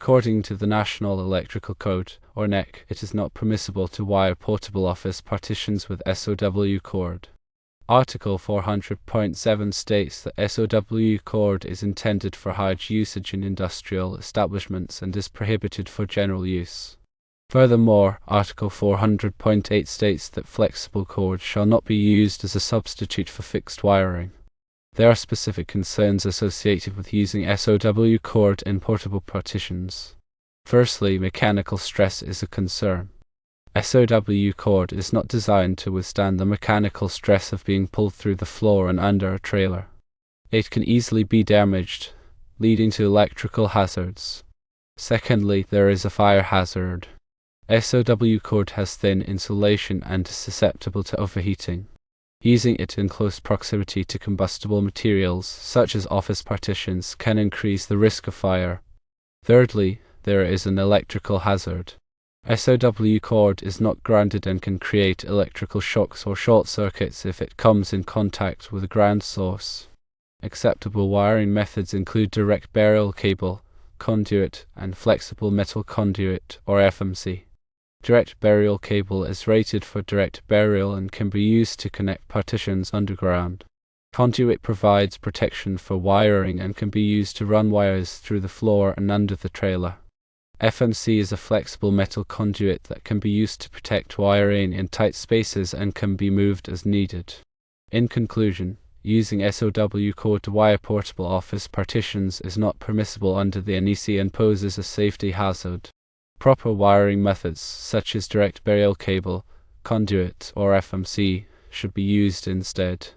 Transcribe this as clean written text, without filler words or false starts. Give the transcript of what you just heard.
According to the National Electrical Code, or NEC, it is not permissible to wire portable office partitions with SOW cord. Article 400.7 states that SOW cord is intended for high usage in industrial establishments and is prohibited for general use. Furthermore, Article 400.8 states that flexible cord shall not be used as a substitute for fixed wiring. There are specific concerns associated with using SOW cord in portable partitions. Firstly, mechanical stress is a concern. SOW cord is not designed to withstand the mechanical stress of being pulled through the floor and under a trailer. It can easily be damaged, leading to electrical hazards. Secondly, there is a fire hazard. SOW cord has thin insulation and is susceptible to overheating. Using it in close proximity to combustible materials, such as office partitions, can increase the risk of fire. Thirdly, there is an electrical hazard. SOW cord is not grounded and can create electrical shocks or short circuits if it comes in contact with a ground source. Acceptable wiring methods include direct burial cable, conduit, and flexible metal conduit, or FMC. Direct burial cable is rated for direct burial and can be used to connect partitions underground. Conduit provides protection for wiring and can be used to run wires through the floor and under the trailer. FMC is a flexible metal conduit that can be used to protect wiring in tight spaces and can be moved as needed. In conclusion, using SOW cord to wire portable office partitions is not permissible under the NEC and poses a safety hazard. Proper wiring methods, such as direct burial cable, conduit, or FMC, should be used instead.